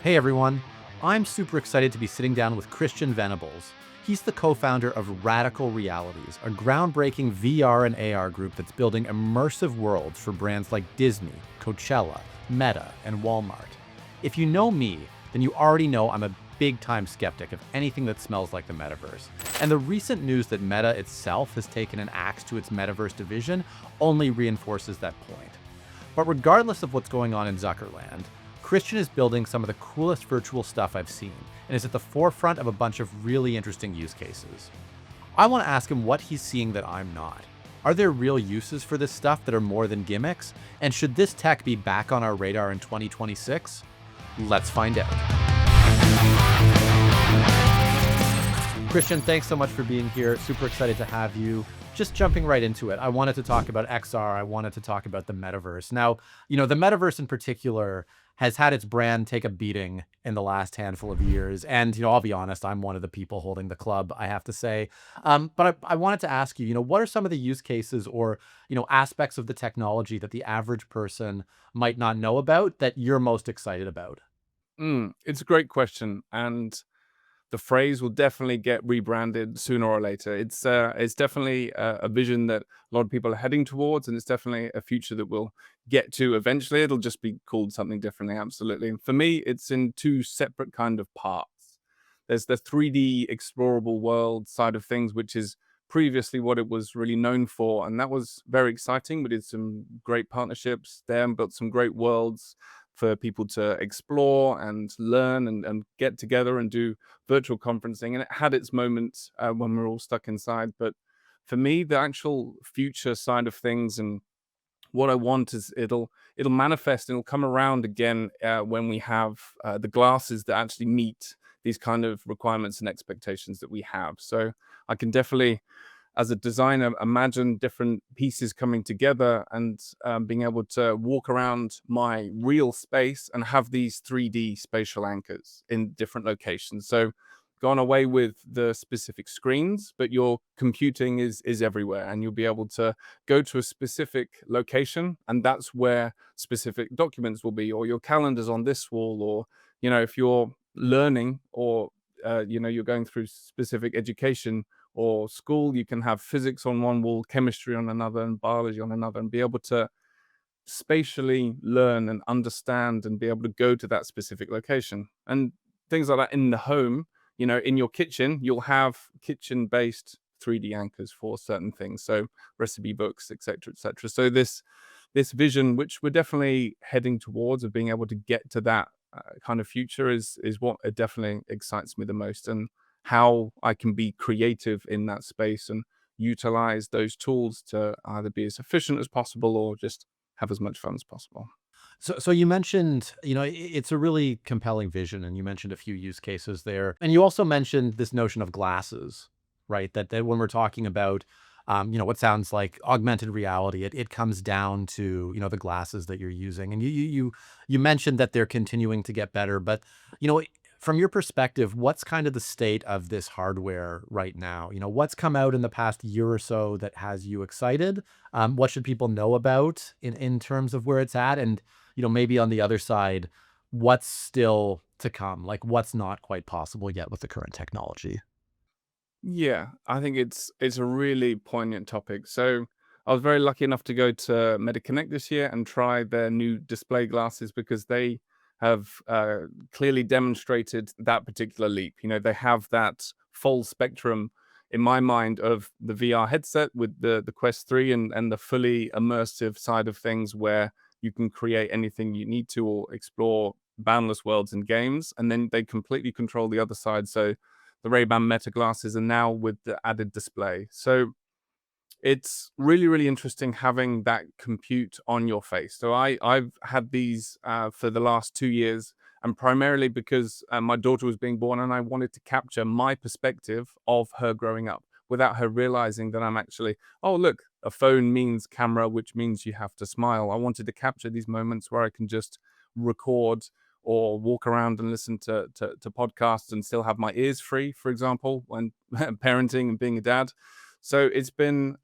Hey everyone, I'm super excited to be sitting down with Christian Venables. He's the co founder of Radical Realities, a groundbreaking VR and AR group that's building immersive worlds for brands like Disney, Coachella, Meta, and Walmart. If you know me, then you already know I'm a big time skeptic of anything that smells like the metaverse. And the recent news that Meta itself has taken an axe to its metaverse division only reinforces that point. But regardless of what's going on in Zuckerland, Christian is building some of the coolest virtual stuff I've seen and is at the forefront of a bunch of really interesting use cases. I want to ask him what he's seeing that I'm not. Are there real uses for this stuff that are more than gimmicks? And should this tech be back on our radar in 2026? Let's find out. Christian, thanks so much for being here. Super excited to have you. Just jumping right into it, I wanted to talk about XR. I wanted to talk about the metaverse. Now, the metaverse in particular has had its brand take a beating in the last handful of years. And, I'll be honest, I'm one of the people holding the club, I have to say. But I wanted to ask you, what are some of the use cases or, aspects of the technology that the average person might not know about that you're most excited about? It's a great question, and the phrase will definitely get rebranded sooner or later. It's definitely a vision that a lot of people are heading towards, and it's definitely a future that we'll get to eventually. It'll just be called something differently, absolutely. And for me, it's in two separate kind of parts. There's the 3D explorable world side of things, which is previously what it was really known for, and that was very exciting. We did some great partnerships there and built some great worlds for people to explore and learn and get together and do virtual conferencing. And it had its moments when we we're all stuck inside. But for me, the actual future side of things and what I want is it'll manifest and it'll come around again when we have the glasses that actually meet these kind of requirements and expectations that we have. So I can definitely, as a designer, imagine different pieces coming together and being able to walk around my real space and have these 3D spatial anchors in different locations. So gone away with the specific screens, but your computing is everywhere, and you'll be able to go to a specific location, and that's where specific documents will be, or your calendar's on this wall, or if you're learning or you're going through specific education or school, you can have physics on one wall, chemistry on another, and biology on another, and be able to spatially learn and understand and be able to go to that specific location. And things like that in the home, in your kitchen, you'll have kitchen based 3D anchors for certain things. So recipe books, etc., etc. So this vision, which we're definitely heading towards, of being able to get to that kind of future, is what it definitely excites me the most, and how I can be creative in that space and utilize those tools to either be as efficient as possible or just have as much fun as possible. So you mentioned, it's a really compelling vision, and you mentioned a few use cases there, and you also mentioned this notion of glasses, right? That when we're talking about, what sounds like augmented reality, it comes down to the glasses that you're using, and you mentioned that they're continuing to get better, but you know. From your perspective, what's kind of the state of this hardware right now? What's come out in the past year or so that has you excited? What should people know about in terms of where it's at? And maybe on the other side, what's still to come? Like what's not quite possible yet with the current technology? Yeah, I think it's a really poignant topic. So I was very lucky enough to go to MetaConnect this year and try their new display glasses, because they have clearly demonstrated that particular leap. They have that full spectrum in my mind of the VR headset with the Quest 3, and the fully immersive side of things, where you can create anything you need to or explore boundless worlds and games, and then they completely control the other side. So the Ray-Ban Meta glasses, and now with the added display. So it's really, really interesting having that compute on your face. So I've had these for the last 2 years, and primarily because my daughter was being born, and I wanted to capture my perspective of her growing up without her realizing that I'm actually, oh, look, a phone means camera, which means you have to smile. I wanted to capture these moments where I can just record or walk around and listen to podcasts and still have my ears free, for example, when parenting and being a dad. So it's been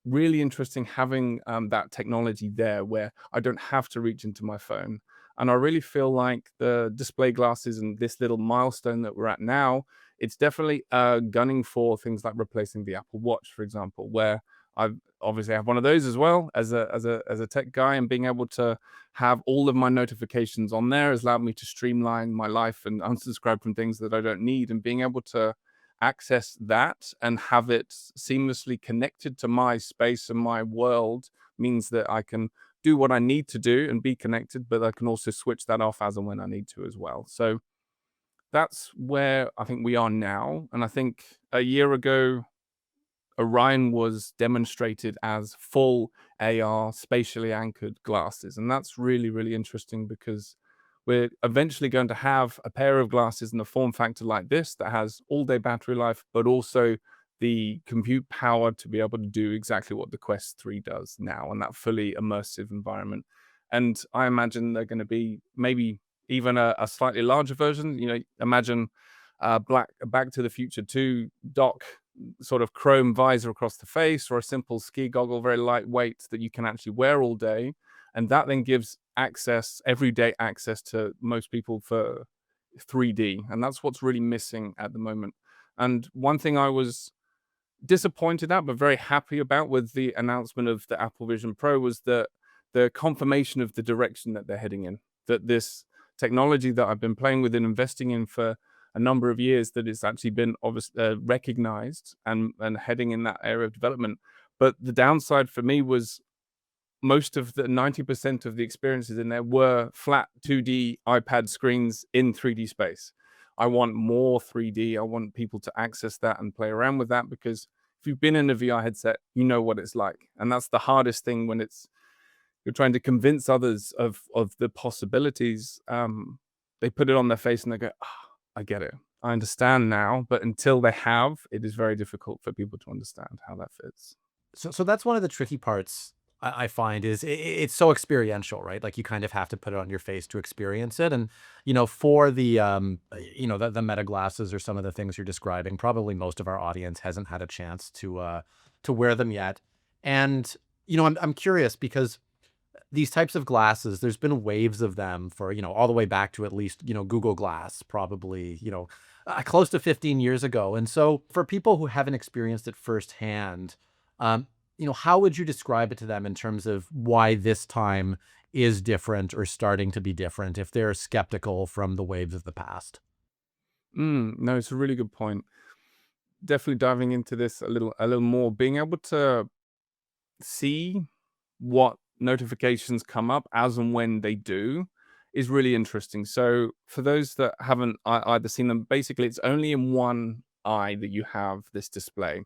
really interesting having that technology there, where I don't have to reach into my phone. And I really feel like the display glasses and this little milestone that we're at now, it's definitely gunning for things like replacing the Apple Watch, for example, where I obviously have one of those as well as a tech guy, and being able to have all of my notifications on there has allowed me to streamline my life and unsubscribe from things that I don't need, and being able to access that and have it seamlessly connected to my space and my world means that I can do what I need to do and be connected, but I can also switch that off as and when I need to as well. So that's where I think we are now. And I think a year ago, Orion was demonstrated as full AR spatially anchored glasses. And that's really, really interesting because we're eventually going to have a pair of glasses in a form factor like this that has all day battery life, but also the compute power to be able to do exactly what the Quest 3 does now, and that fully immersive environment. And I imagine they're going to be maybe even a slightly larger version. Imagine Back to the Future 2 dock sort of chrome visor across the face, or a simple ski goggle, very lightweight, that you can actually wear all day. And that then gives everyday access to most people for 3D. And that's what's really missing at the moment. And one thing I was disappointed at, but very happy about with the announcement of the Apple Vision Pro was that the confirmation of the direction that they're heading in, that this technology that I've been playing with and investing in for a number of years, that it's actually been recognized and heading in that area of development. But the downside for me was most of the 90% of the experiences in there were flat 2D iPad screens in 3D space. I want more 3D. I want people to access that and play around with that, because if you've been in a VR headset, you know what it's like. And that's the hardest thing when you're trying to convince others of the possibilities. They put it on their face and they go, I get it. I understand now. But until they have, it is very difficult for people to understand how that fits. So that's one of the tricky parts I find is it's so experiential, right? Like you kind of have to put it on your face to experience it. And, for the Meta glasses or some of the things you're describing, probably most of our audience hasn't had a chance to wear them yet. And, I'm curious because these types of glasses, there's been waves of them for, all the way back to at least, Google Glass, probably, close to 15 years ago. And so for people who haven't experienced it firsthand, um, how would you describe it to them in terms of why this time is different or starting to be different if they're skeptical from the waves of the past? No, it's a really good point. Definitely diving into this a little more, being able to see what notifications come up as and when they do is really interesting. So for those that haven't either seen them, basically it's only in one eye that you have this display.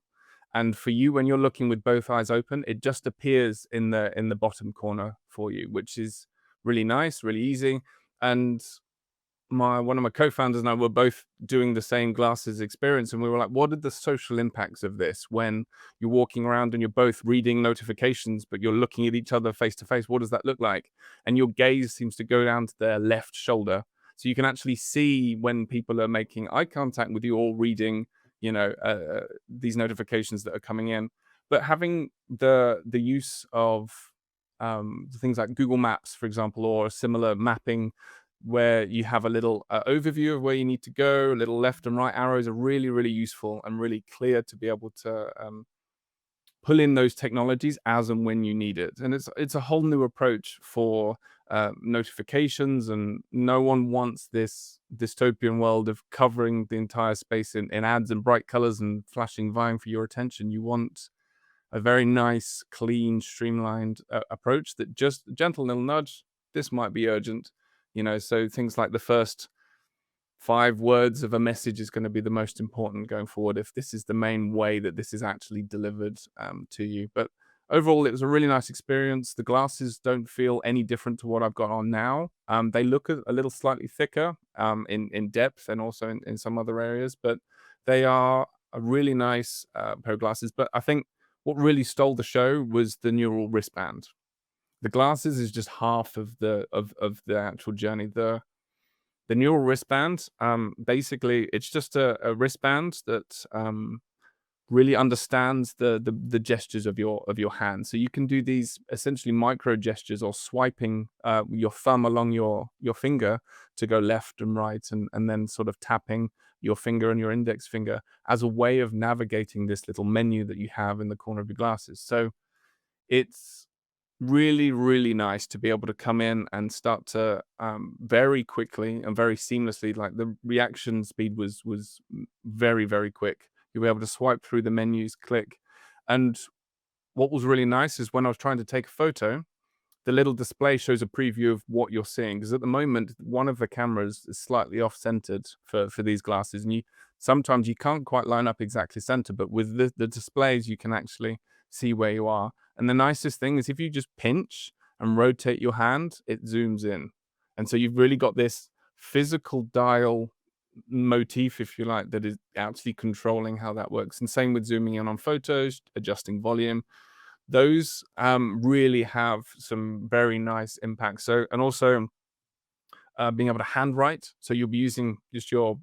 And for you, when you're looking with both eyes open, it just appears in the bottom corner for you, which is really nice, really easy. And one of my co-founders and I were both doing the same glasses experience, and we were like, what are the social impacts of this when you're walking around and you're both reading notifications but you're looking at each other face to face? What does that look like? And your gaze seems to go down to their left shoulder, so you can actually see when people are making eye contact with you or reading these notifications that are coming in. But having the use of things like Google Maps, for example, or similar mapping, where you have a little overview of where you need to go, little left and right arrows are really, really useful and really clear to be able to pull in those technologies as and when you need it. And it's a whole new approach for notifications, and no one wants this dystopian world of covering the entire space in ads and bright colors and flashing, vying for your attention. You want a very nice, clean, streamlined approach that just a gentle little nudge. This might be urgent. So things like the first 5 words of a message is going to be the most important going forward, if this is the main way that this is actually delivered to you. But overall, it was a really nice experience. The glasses don't feel any different to what I've got on now. They look a little slightly thicker in depth and also in some other areas, but they are a really nice pair of glasses. But I think what really stole the show was the neural wristband. The glasses is just half of the actual journey. The neural wristband, basically, it's just a wristband that really understands the gestures of your hand. So you can do these essentially micro gestures or swiping your thumb along your finger to go left and right, and then sort of tapping your finger and your index finger as a way of navigating this little menu that you have in the corner of your glasses. So it's really, really nice to be able to come in and start to very quickly and very seamlessly, like the reaction speed was very, very quick. You'll be able to swipe through the menus, click. And what was really nice is when I was trying to take a photo, the little display shows a preview of what you're seeing. Because at the moment, one of the cameras is slightly off-centered for these glasses, and sometimes you can't quite line up exactly center. But with the displays, you can actually see where you are. And the nicest thing is if you just pinch and rotate your hand, it zooms in, and so you've really got this physical dial motif, if you like, that is actually controlling how that works. And same with zooming in on photos, adjusting volume. Those really have some very nice impact. So, and also being able to handwrite. So you'll be using just your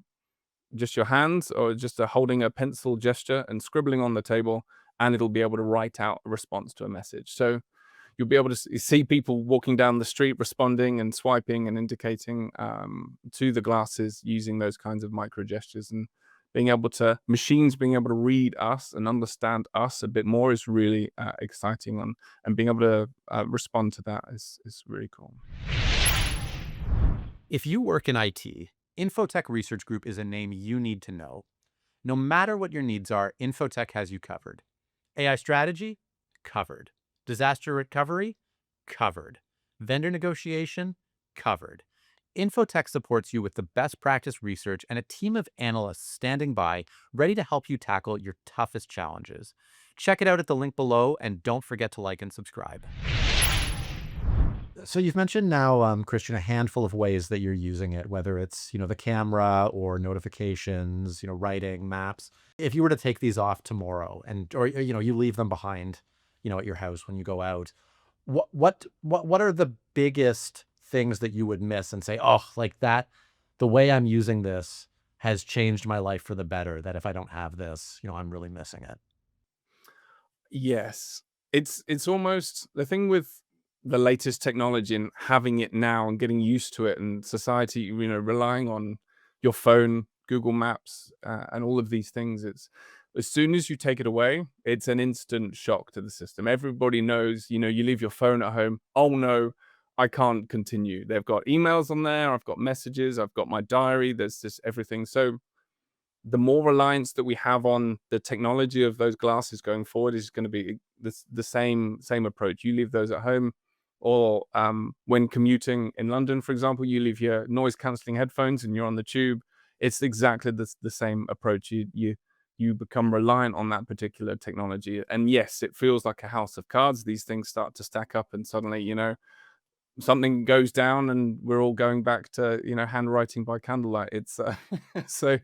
hands, or just holding a pencil gesture and scribbling on the table, and it'll be able to write out a response to a message. So you'll be able to see people walking down the street responding and swiping and indicating to the glasses using those kinds of micro gestures. And machines being able to read us and understand us a bit more is really exciting. And being able to respond to that is really cool. If you work in IT, Infotech Research Group is a name you need to know. No matter what your needs are, Infotech has you covered. AI strategy? Covered. Disaster recovery? Covered. Vendor negotiation? Covered. Infotech supports you with the best practice research and a team of analysts standing by, ready to help you tackle your toughest challenges. Check it out at the link below, and don't forget to like and subscribe. So you've mentioned now, Christian, a handful of ways that you're using it, whether it's, the camera or notifications, writing, maps. If you were to take these off tomorrow or you leave them behind, at your house when you go out, what are the biggest things that you would miss and say, oh, like that, the way I'm using this has changed my life for the better, that if I don't have this, I'm really missing it? Yes, it's almost the thing with the latest technology and having it now and getting used to it, and society, relying on your phone, Google Maps, and all of these things. It's as soon as you take it away, it's an instant shock to the system. Everybody knows, you leave your phone at home. Oh no, I can't continue. They've got emails on there. I've got messages. I've got my diary. There's just everything. So the more reliance that we have on the technology of those glasses going forward is going to be the same approach. You leave those at home, or when commuting in London, for example, you leave your noise cancelling headphones and you're on the tube. It's exactly the same approach. You become reliant on that particular technology, and yes, it feels like a house of cards. These things start to stack up, and suddenly, something goes down and we're all going back to handwriting by candlelight. It's so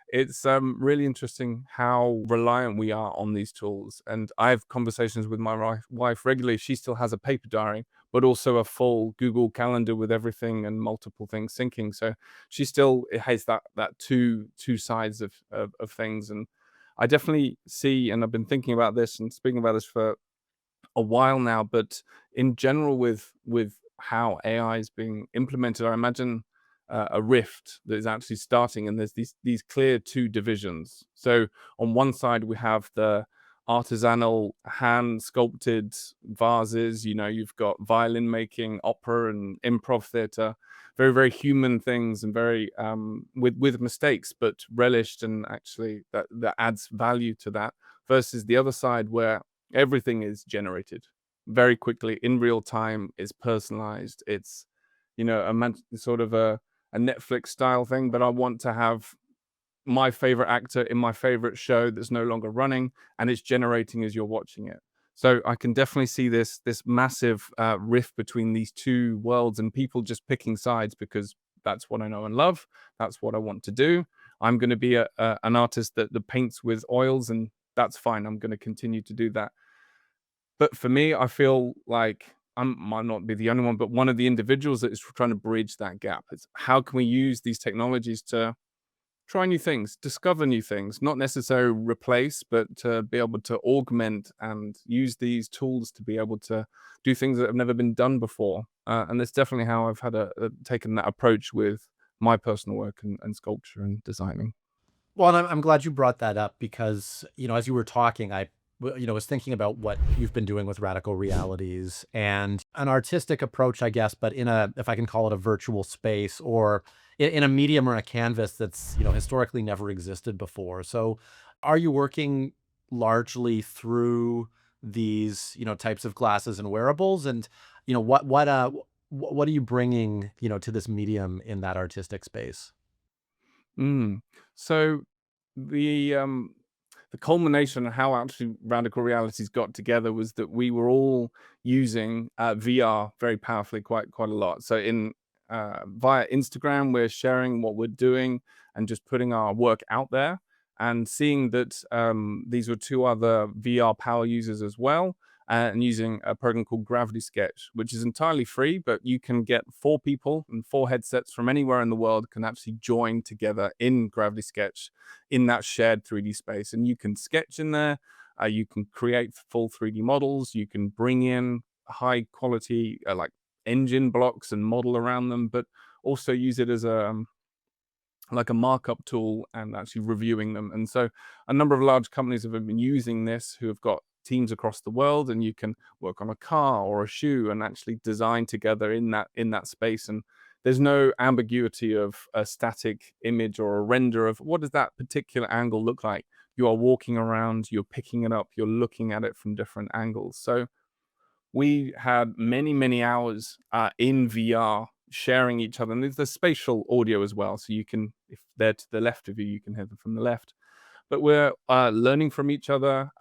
it's really interesting how reliant we are on these tools. And I have conversations with my wife regularly. She still has a paper diary, but also a full Google Calendar with everything and multiple things syncing. So she still has that two sides of things. And I definitely see, and I've been thinking about this and speaking about this for a while now, but in general with how AI is being implemented, I imagine a rift that is actually starting, and there's these clear two divisions. So on one side we have the artisanal hand sculpted vases. You've got violin making, opera and improv theater, very, very human things, and very with mistakes but relished, and actually that adds value to that, versus the other side where everything is generated very quickly in real time, is personalized. It's sort of a Netflix style thing, but I want to have my favorite actor in my favorite show that's no longer running, and it's generating as you're watching it. So I can definitely see this massive rift between these two worlds, and people just picking sides because that's what I know and love. That's what I want to do. I'm going to be an artist that paints with oils, and that's fine. I'm going to continue to do that. But for me, I feel like I might not be the only one, but one of the individuals that is trying to bridge that gap. It's how can we use these technologies to try new things, discover new things, not necessarily replace, but to be able to augment and use these tools to be able to do things that have never been done before. And that's definitely how I've had taken that approach with my personal work and sculpture and designing. Well, and I'm glad you brought that up because, as you were talking, was thinking about what you've been doing with Radical Realities and an artistic approach, I guess, but if I can call it a virtual space or in a medium or a canvas that's, historically never existed before. So are you working largely through these, types of glasses and wearables? And, what are you bringing, to this medium in that artistic space? Mm. So the the culmination of how actually Radical Realities got together was that we were all using VR very powerfully, quite a lot. So in via Instagram, we're sharing what we're doing and just putting our work out there, and seeing that these were two other VR power users as well, and using a program called Gravity Sketch, which is entirely free, but you can get four people and four headsets from anywhere in the world can actually join together in Gravity Sketch in that shared 3D space. And you can sketch in there, you can create full 3D models, you can bring in high quality like engine blocks and model around them, but also use it as a like a markup tool and actually reviewing them. And so a number of large companies have been using this who have got teams across the world, and you can work on a car or a shoe and actually design together in that space. And there's no ambiguity of a static image or a render of what does that particular angle look like. You are walking around, you're picking it up, you're looking at it from different angles. So we had many hours in VR sharing each other. And there's spatial audio as well. So you can, if they're to the left of you, you can hear them from the left. But we're learning from each other.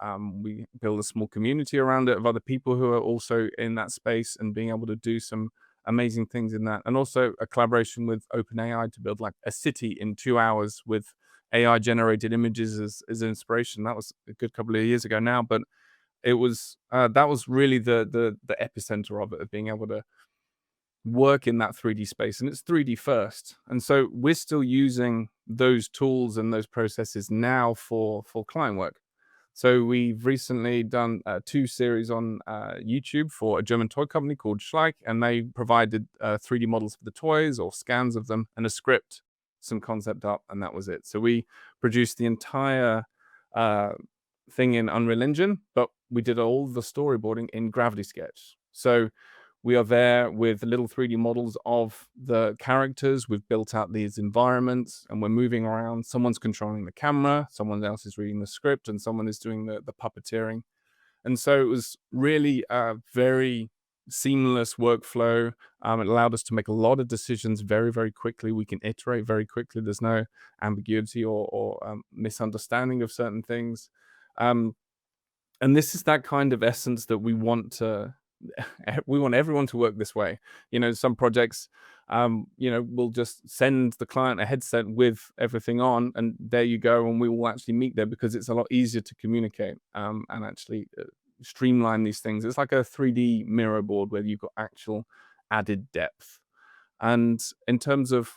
We build a small community around it of other people who are also in that space and being able to do some amazing things in that. And also a collaboration with OpenAI to build like a city in 2 hours with AI generated images as inspiration. That was a good couple of years ago now, but it was that was really the epicenter of it, of being able to work in that 3D space, and it's 3D first. And so we're still using those tools and those processes now for client work. So we've recently done two series on YouTube for a German toy company called Schleich, and they provided 3D models for the toys or scans of them and a script, some concept art, and that was it. So we produced the entire uh, thing in Unreal Engine, but we did all the storyboarding in Gravity Sketch. So we are there with little 3D models of the characters. We've built out these environments and we're moving around. Someone's controlling the camera, someone else is reading the script, and someone is doing the puppeteering. And so it was really a very seamless workflow. It allowed us to make a lot of decisions very quickly. We can iterate very quickly. There's no ambiguity or misunderstanding of certain things. Um, and this is that kind of essence that we want to we want everyone to work this way. Some projects, we'll just send the client a headset with everything on, and there you go, and we will actually meet there because it's a lot easier to communicate and actually streamline these things. It's like a 3D mirror board where you've got actual added depth. And in terms of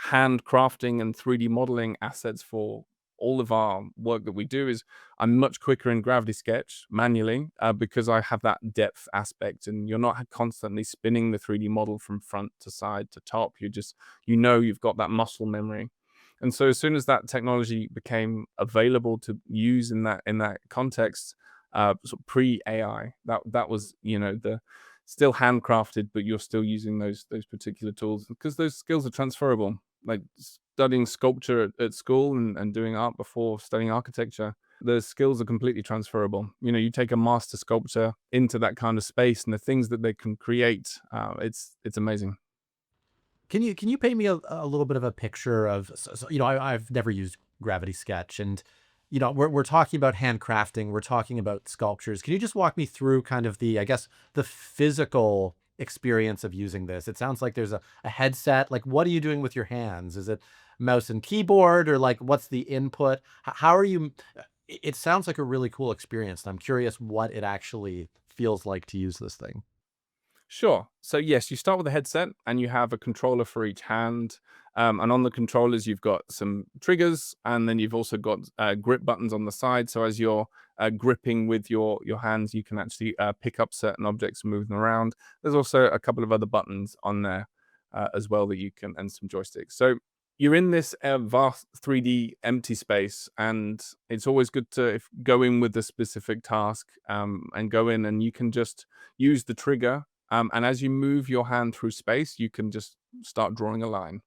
handcrafting and 3D modeling assets for all of our work that we do, is I'm much quicker in Gravity Sketch manually because I have that depth aspect, and you're not constantly spinning the 3D model from front to side to top. You've got that muscle memory. And so as soon as that technology became available to use in that context, sort of pre AI, that was the still handcrafted, but you're still using those particular tools because those skills are transferable. Like studying sculpture at school and doing art before studying architecture, the skills are completely transferable. You take a master sculptor into that kind of space, and the things that they can create, it's amazing. Can you paint me a little bit of a picture of I've never used Gravity Sketch, and we're talking about handcrafting, we're talking about sculptures. Can you just walk me through kind of the, I guess, the physical experience of using this? It sounds like there's a headset. Like, what are you doing with your hands? Is it mouse and keyboard, or like what's the input? How are you? It sounds like a really cool experience, and I'm curious what it actually feels like to use this thing. Sure. So yes, you start with a headset and you have a controller for each hand. And on the controllers, you've got some triggers, and then you've also got grip buttons on the side. So as you're gripping with your hands, you can actually pick up certain objects and move them around. There's also a couple of other buttons on there as well that you can, and some joysticks. So you're in this vast 3D empty space, and it's always good to go in with a specific task, and go in, and you can just use the trigger, and as you move your hand through space, you can just start drawing a line.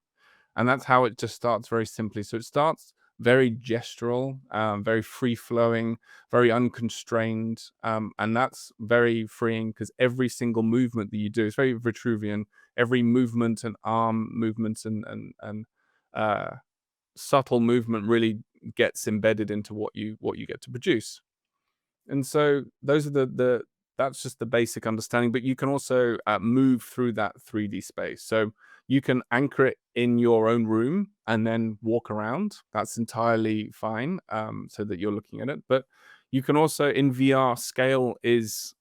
And that's how it just starts very simply. So it starts very gestural, very free flowing, very unconstrained. And that's very freeing because every single movement that you do is very Vitruvian. Every movement and arm movements and uh, subtle movement really gets embedded into what you get to produce. And so those are the that's just the basic understanding, but you can also move through that 3D space. So you can anchor it in your own room and then walk around. That's entirely fine, so that you're looking at it. But you can also, in VR, scale is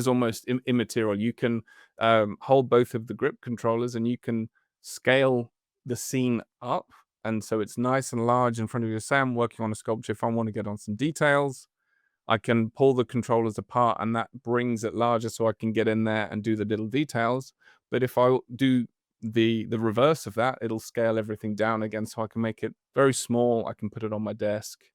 almost immaterial. You can hold both of the grip controllers and you can scale the scene up. And so it's nice and large in front of you. Say I'm working on a sculpture. If I want to get on some details, I can pull the controllers apart and that brings it larger so I can get in there and do the little details. But if I do the reverse of that, it'll scale everything down again so I can make it very small. I can put it on my desk.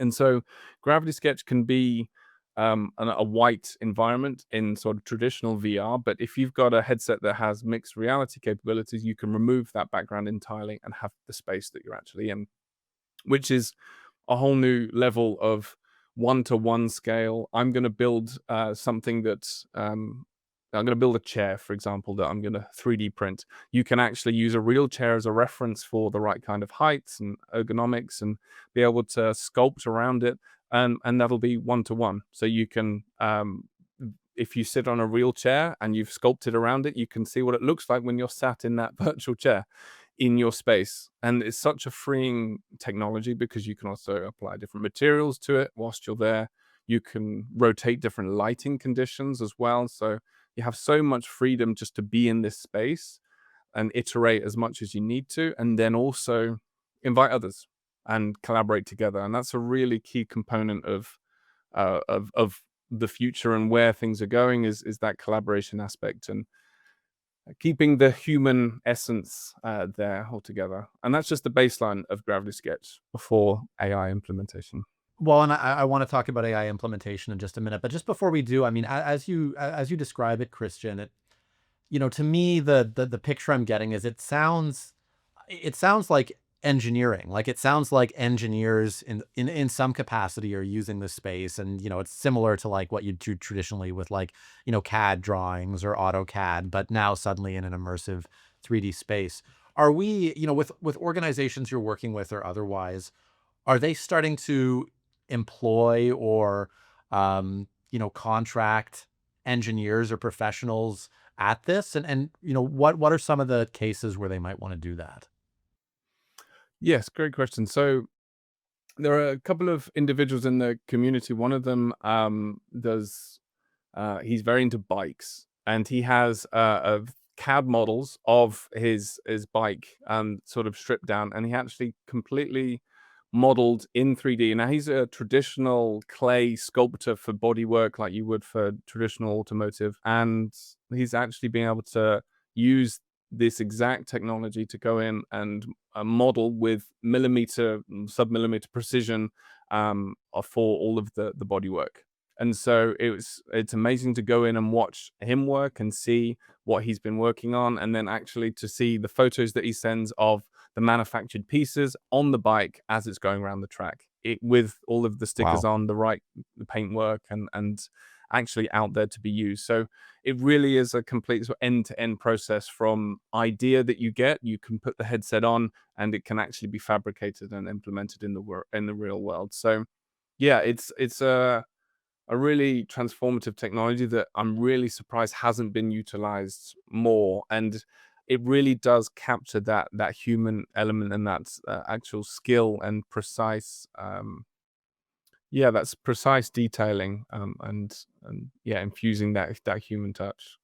And so Gravity Sketch can be a white environment in sort of traditional VR, but if you've got a headset that has mixed reality capabilities, you can remove that background entirely and have the space that you're actually in, which is a whole new level of one-to-one scale. I'm going to build something that I'm going to build a chair, for example, that I'm going to 3D print. You can actually use a real chair as a reference for the right kind of heights and ergonomics and be able to sculpt around it. And that'll be one-to-one. So you can, if you sit on a real chair and you've sculpted around it, you can see what it looks like when you're sat in that virtual chair in your space. And it's such a freeing technology because you can also apply different materials to it whilst you're there. You can rotate different lighting conditions as well. So you have so much freedom just to be in this space and iterate as much as you need to, and then also invite others and collaborate together. And that's a really key component of the future and where things are going is that collaboration aspect and keeping the human essence there altogether. And that's just the baseline of Gravity Sketch before AI implementation. Well, and I want to talk about AI implementation in just a minute, but just before we do, I mean, as you describe it, Christian, to me, the picture I'm getting is it sounds like engineering. Like it sounds like engineers in some capacity are using this space, and it's similar to like what you do traditionally with like CAD drawings or AutoCAD, but now suddenly in an immersive 3D space. Are we, with organizations you're working with or otherwise, are they starting to employ or contract engineers or professionals at this? And what are some of the cases where they might want to do that? Yes, great question. So there are a couple of individuals in the community. One of them does he's very into bikes, and he has CAD models of his bike sort of stripped down, and he actually completely modeled in 3D. Now he's a traditional clay sculptor for bodywork like you would for traditional automotive, and he's actually been able to use this exact technology to go in and model with millimeter, sub-millimeter precision for all of the bodywork. And so it's amazing to go in and watch him work and see what he's been working on, and then actually to see the photos that he sends of the manufactured pieces on the bike as it's going around the track, with all of the stickers Wow. on, the paintwork, and actually out there to be used. So it really is a complete sort of end-to-end process from idea that you get. You can put the headset on, and it can actually be fabricated and implemented in the real world. So yeah, it's a really transformative technology that I'm really surprised hasn't been utilized more. And it really does capture that human element and that actual skill and precise Yeah, that's precise detailing, and yeah, infusing that human touch.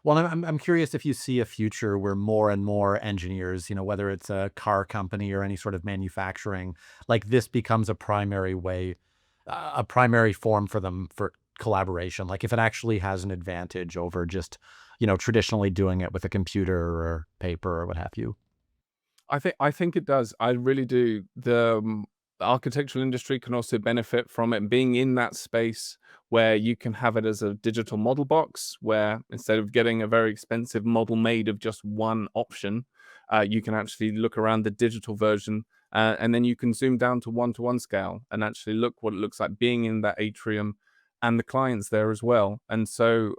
Well, I'm curious if you see a future where more and more engineers, whether it's a car company or any sort of manufacturing, like this becomes a primary way, a primary form for them for collaboration. Like if it actually has an advantage over just, traditionally doing it with a computer or paper or what have you. I think it does. I really do. The architectural industry can also benefit from it being in that space where you can have it as a digital model box, where instead of getting a very expensive model made of just one option, you can actually look around the digital version, and then you can zoom down to one scale and actually look what it looks like being in that atrium and the clients there as well. And so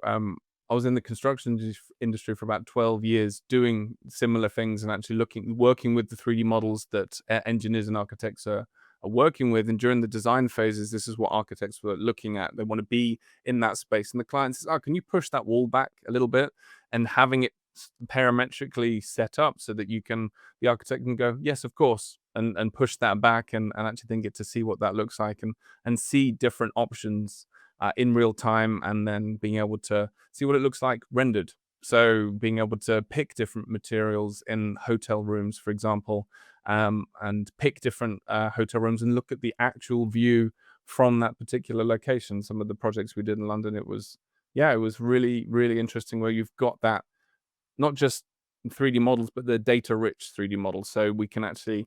I was in the construction industry for about 12 years doing similar things and actually working with the 3D models that engineers and architects are working with. And during the design phases, this is what architects were looking at. They want to be in that space. And the client says, oh, can you push that wall back a little bit? And having it parametrically set up so that the architect can go, yes, of course, and push that back and actually then get to see what that looks like and see different options in real time, and then being able to see what it looks like rendered. So being able to pick different materials in hotel rooms, for example, and pick different hotel rooms and look at the actual view from that particular location. Some of the projects we did in London, it was really, really interesting where you've got that not just 3D models, but the data rich 3D models. So we can actually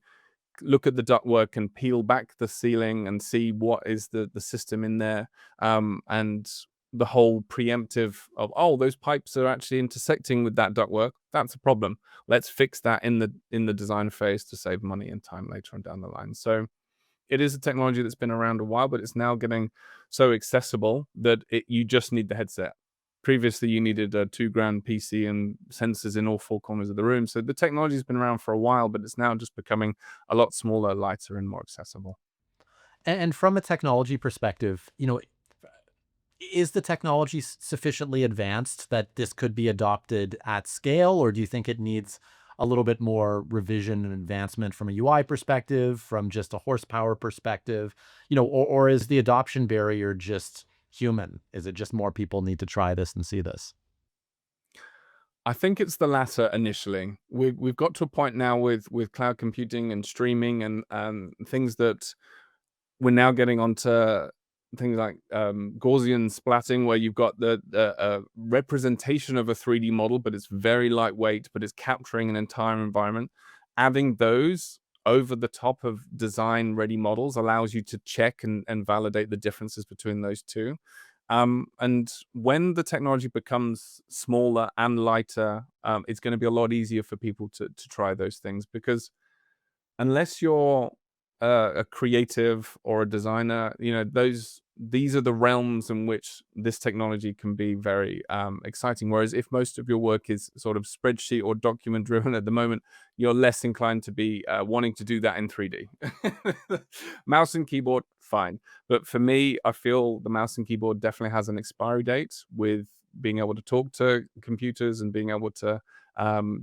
look at the ductwork and peel back the ceiling and see what is the system in there, and the whole preemptive of, oh, those pipes are actually intersecting with that ductwork. That's a problem. Let's fix that in the design phase to save money and time later on down the line. So it is a technology that's been around a while, but it's now getting so accessible that you just need the headset. Previously, you needed a 2 grand PC and sensors in all four corners of the room. So the technology's been around for a while, but it's now just becoming a lot smaller, lighter, and more accessible. And from a technology perspective, is the technology sufficiently advanced that this could be adopted at scale, or do you think it needs a little bit more revision and advancement from a UI perspective, from just a horsepower perspective, or is the adoption barrier just human? Is it just more people need to try this and see this? I think it's the latter initially. We've got to a point now with cloud computing and streaming and things that we're now getting onto things like Gaussian splatting, where you've got the representation of a 3D model, but it's very lightweight, but it's capturing an entire environment. Adding those over the top of design ready models allows you to check and validate the differences between those two. And when the technology becomes smaller and lighter, it's going to be a lot easier for people to try those things, because unless you're a creative or a designer, these are the realms in which this technology can be very exciting. Whereas if most of your work is sort of spreadsheet or document driven at the moment, you're less inclined to be wanting to do that in 3D. Mouse and keyboard, fine. But for me, I feel the mouse and keyboard definitely has an expiry date with being able to talk to computers and being able to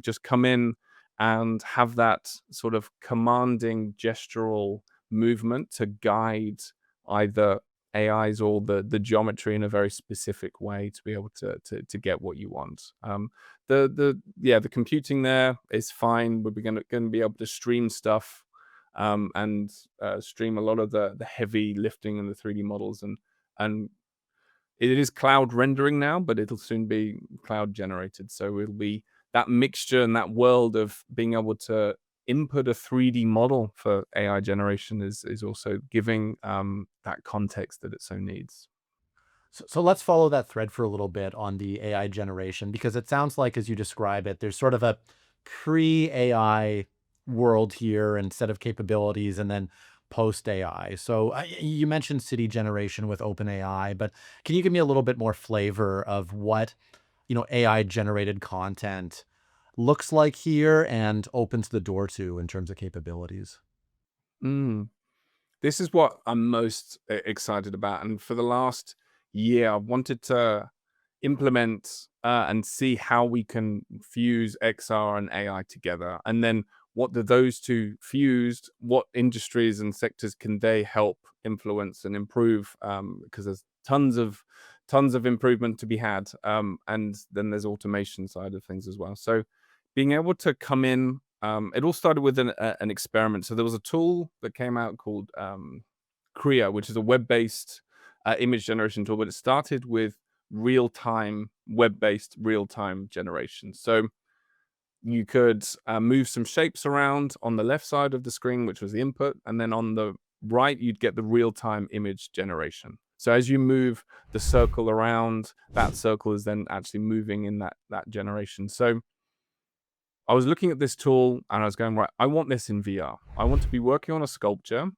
just come in and have that sort of commanding gestural movement to guide either AIs or the geometry in a very specific way to be able to get what you want. The computing there is fine. We're gonna be able to stream stuff, and stream a lot of the heavy lifting in the 3D models, and it is cloud rendering now, but it'll soon be cloud generated. So it'll be that mixture and that world of being able to input a 3D model for AI generation is also giving that context that it so needs. So let's follow that thread for a little bit on the AI generation, because it sounds like, as you describe it, there's sort of a pre-AI world here and set of capabilities, and then post-AI. So you mentioned city generation with OpenAI, but can you give me a little bit more flavor of what, AI generated content looks like here and opens the door to in terms of capabilities? Mm. This is what I'm most excited about. And for the last year, I've wanted to implement and see how we can fuse XR and AI together. And then what do those two fused? What industries and sectors can they help influence and improve? Because there's tons of improvement to be had, and then there's automation side of things as well. So being able to come in, it all started with an experiment. So there was a tool that came out called Krea, which is a web-based image generation tool, but it started with real-time web-based real-time generation. So you could move some shapes around on the left side of the screen, which was the input, and then on the right, you'd get the real-time image generation. So as you move the circle around, that circle is then actually moving in that generation. So I was looking at this tool and I was going, right, I want this in VR. I want to be working on a sculpture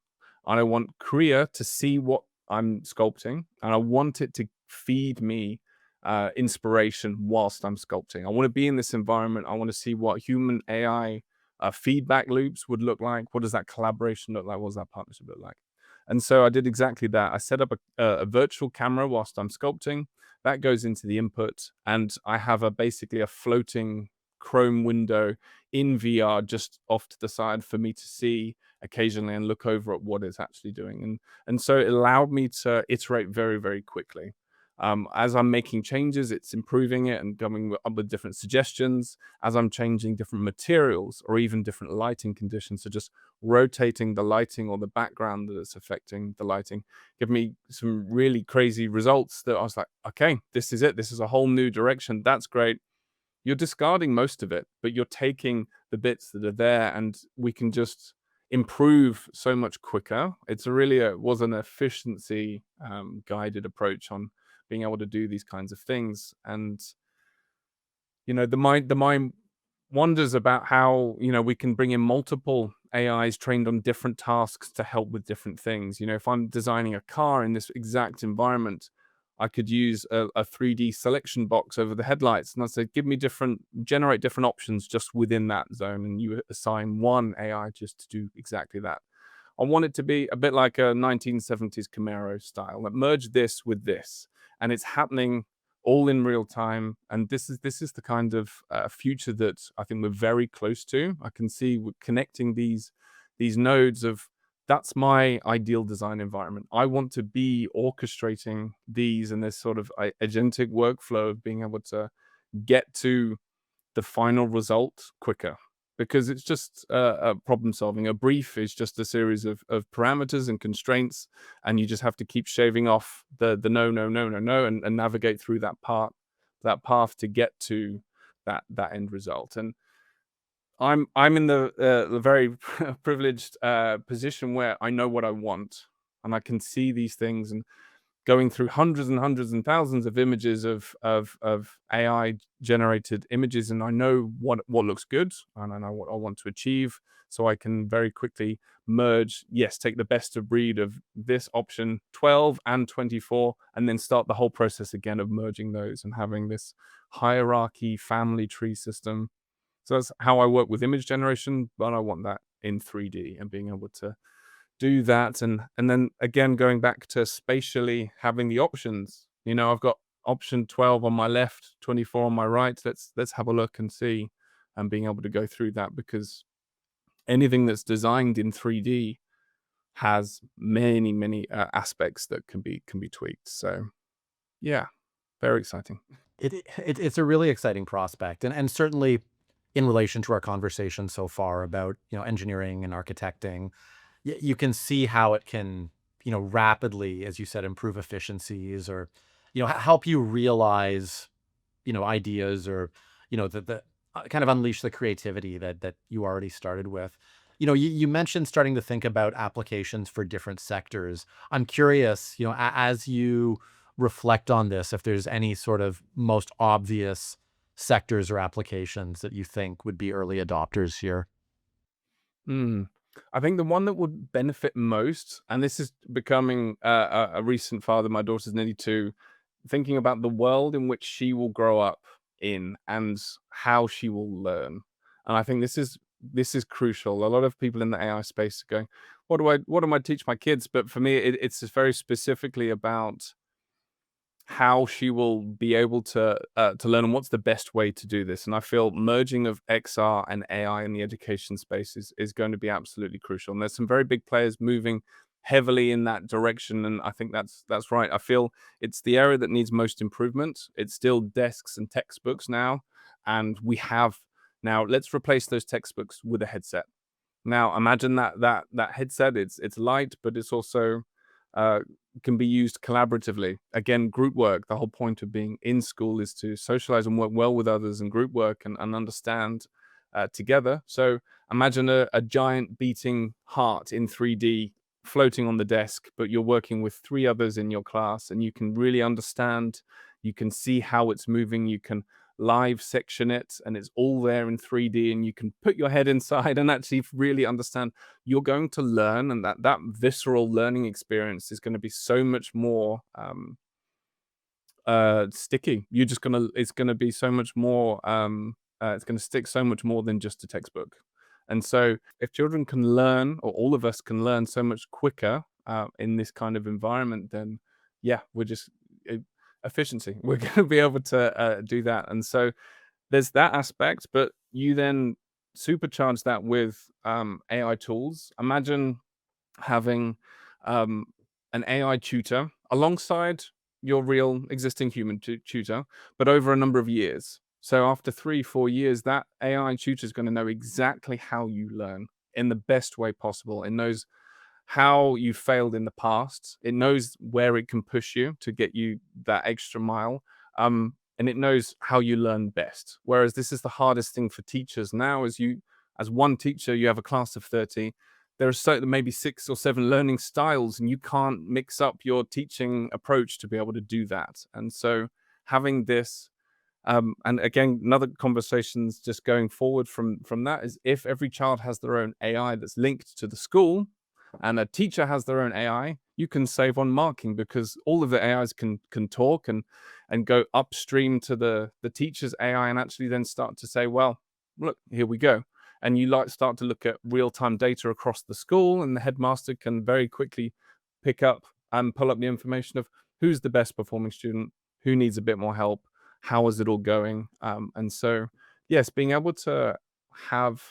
and I want Krea to see what I'm sculpting and I want it to feed me inspiration whilst I'm sculpting. I want to be in this environment. I want to see what human AI feedback loops would look like. What does that collaboration look like? What does that partnership look like? And so I did exactly that. I set up a virtual camera whilst I'm sculpting. That goes into the input, and I have basically a floating Chrome window in VR just off to the side for me to see occasionally and look over at what it's actually doing. And so it allowed me to iterate very, very quickly. As I'm making changes, it's improving it and coming up with different suggestions. As I'm changing different materials or even different lighting conditions, so just rotating the lighting or the background that is affecting the lighting, give me some really crazy results that I was like, okay, this is it. This is a whole new direction. That's great. You're discarding most of it, but you're taking the bits that are there and we can just improve so much quicker. It's was an efficiency guided approach on being able to do these kinds of things. And the mind wonders about how we can bring in multiple AIs trained on different tasks to help with different things. If I'm designing a car in this exact environment, I could use a 3D selection box over the headlights, and I'd say, generate different options just within that zone, and you assign one AI just to do exactly that. I want it to be a bit like a 1970s Camaro style, that merge this with this, and it's happening all in real time. And this is the kind of future that I think we're very close to. I can see we're connecting these nodes of that's my ideal design environment. I want to be orchestrating these and this sort of agentic workflow of being able to get to the final result quicker, because it's just a problem solving. A brief is just a series of parameters and constraints, and you just have to keep shaving off the no, no, no, no, no, and navigate through that path to get to that end result. And I'm in the very privileged position where I know what I want, and I can see these things, and going through hundreds and hundreds and thousands of images of AI generated images, and I know what looks good, and I know what I want to achieve, so I can very quickly merge. Yes, take the best of breed of this option 12 and 24, and then start the whole process again of merging those and having this hierarchy family tree system. So that's how I work with image generation, but I want that in 3D and being able to do that. And then again, going back to spatially having the options, I've got option 12 on my left, 24 on my right. Let's have a look and see, and being able to go through that, because anything that's designed in 3D has many, many aspects that can be tweaked. So yeah, very exciting. It's a really exciting prospect, and certainly in relation to our conversation so far about engineering and architecting, you can see how it can rapidly, as you said, improve efficiencies, or help you realize ideas, or the kind of unleash the creativity that you already started with. You mentioned starting to think about applications for different sectors. I'm curious, as you reflect on this, if there's any sort of most obvious sectors or applications that you think would be early adopters here. Hmm. I think the one that would benefit most, and this is becoming a recent father, my daughter's nearly 2, thinking about the world in which she will grow up in and how she will learn. And I think this is crucial. A lot of people in the AI space are going, what do I teach my kids? But for me, it's just very specifically about how she will be able to learn and what's the best way to do this. And I feel merging of XR and AI in the education space is going to be absolutely crucial. And there's some very big players moving heavily in that direction, and I think that's right. I feel it's the area that needs most improvement. It's still desks and textbooks now, and we have now. Let's replace those textbooks with a headset. Now imagine that headset. It's light, but it's also uh, can be used collaboratively. Again, group work. The whole point of being in school is to socialize and work well with others and group work and understand together. So imagine a giant beating heart in 3D floating on the desk, but you're working with three others in your class and you can really understand, you can see how it's moving, you can live section it, and it's all there in 3D, and you can put your head inside and actually really understand. You're going to learn, and that visceral learning experience is going to be so much more sticky. You're just gonna It's gonna be so much more it's gonna stick so much more than just a textbook. And so if children can learn, or all of us can learn so much quicker in this kind of environment, then yeah, we're just efficiency. We're gonna be able to do that. And so there's that aspect, but you then supercharge that with AI tools. Imagine having um, an AI tutor alongside your real existing human tutor, but over a number of years. So after 3, 4 years, that AI tutor is going to know exactly how you learn in the best way possible. It knows how you failed in the past. It knows where it can push you to get you that extra mile. And it knows how you learn best. Whereas this is the hardest thing for teachers now, as one teacher, you have a class of 30. There are maybe 6 or 7 learning styles, and you can't mix up your teaching approach to be able to do that. And so having this, and again, another conversations just going forward from that is, if every child has their own AI that's linked to the school, and a teacher has their own AI, you can save on marking, because all of the AIs can talk and go upstream to the teacher's AI and actually then start to say, well, look, here we go. And you start to look at real-time data across the school, and the headmaster can very quickly pick up and pull up the information of who's the best performing student, who needs a bit more help, how is it all going. And so, yes, being able to have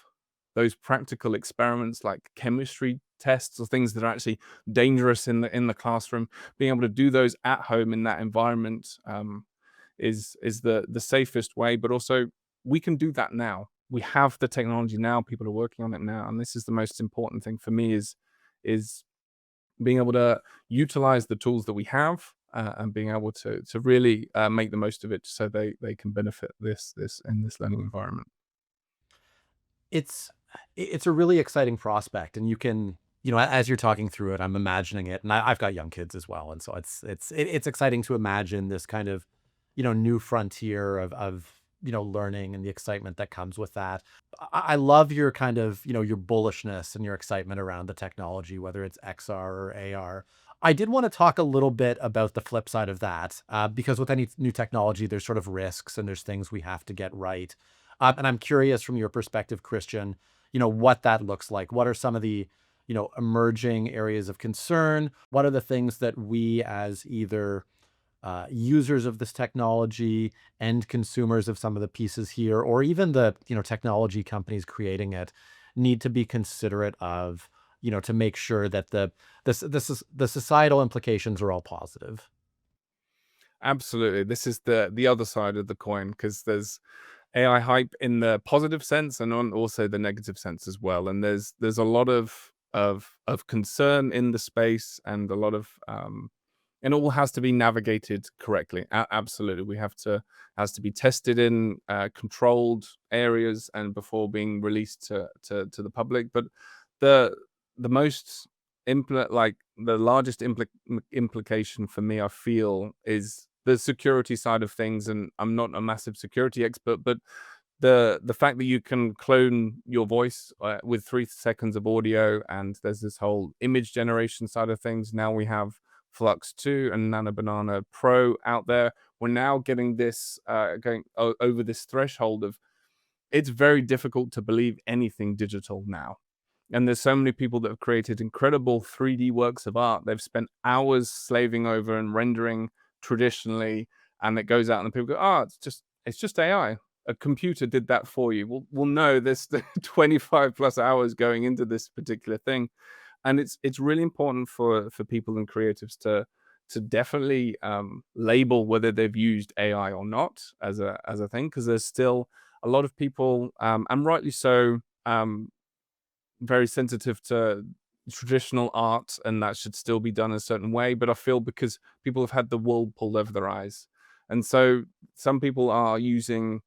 those practical experiments like chemistry tests or things that are actually dangerous in the classroom, being able to do those at home in that environment is the safest way. But also, we can do that now. We have the technology now. People are working on it now, and this is the most important thing for me, is being able to utilize the tools that we have, and being able to really make the most of it, so they can benefit this in this learning environment. It's it's a really exciting prospect, and you can, as you're talking through it, I'm imagining it, and I've got young kids as well, and so it's exciting to imagine this kind of, new frontier of learning and the excitement that comes with that. I love your kind of, your bullishness and your excitement around the technology, whether it's XR or AR. I did want to talk a little bit about the flip side of that, because with any new technology, there's sort of risks and there's things we have to get right. And I'm curious from your perspective, Christian, what that looks like. What are some of the, emerging areas of concern? What are the things that we, as either users of this technology and consumers of some of the pieces here, or even the, technology companies creating it, need to be considerate of, to make sure that the societal implications are all positive? Absolutely. This is the other side of the coin, because there's AI hype in the positive sense and on also the negative sense as well. And there's a lot of concern in the space, and a lot of and it all has to be navigated correctly. Absolutely, we have to has to be tested in controlled areas and before being released to the public. But the the most like the largest implication for me, I feel, is the security side of things. And I'm not a massive security expert, but the fact that you can clone your voice with 3 seconds of audio, and there's this whole image generation side of things. Now we have Flux 2 and Nano Banana Pro out there. We're now getting this going over this threshold of, it's very difficult to believe anything digital now. And there's so many people that have created incredible 3D works of art. They've spent hours slaving over and rendering traditionally, and it goes out and people go, oh, it's just AI. A computer did that for you. Well, no, there's 25 plus hours going into this particular thing, and it's really important for people and creatives to definitely label whether they've used AI or not as a thing, because there's still a lot of people, and rightly so, very sensitive to traditional art, and that should still be done a certain way. But I feel because people have had the wool pulled over their eyes, and so some people are using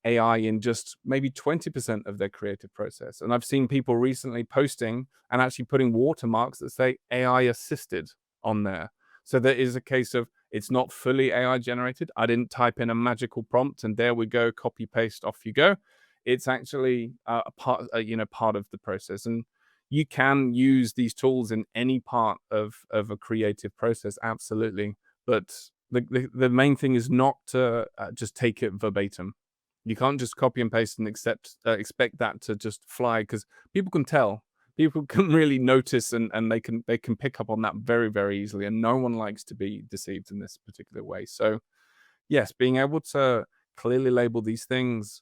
AI in just maybe 20% of their creative process. And I've seen people recently posting and actually putting watermarks that say AI assisted on there. So there is a case of it's not fully AI generated. I didn't type in a magical prompt and there we go, copy paste, off you go. It's actually part of the process. And you can use these tools in any part of a creative process, absolutely. But the main thing is not to just take it verbatim. You can't just copy and paste and expect that to just fly, because people can tell. People can really notice, and they can pick up on that very, very easily. And no one likes to be deceived in this particular way. So yes, being able to clearly label these things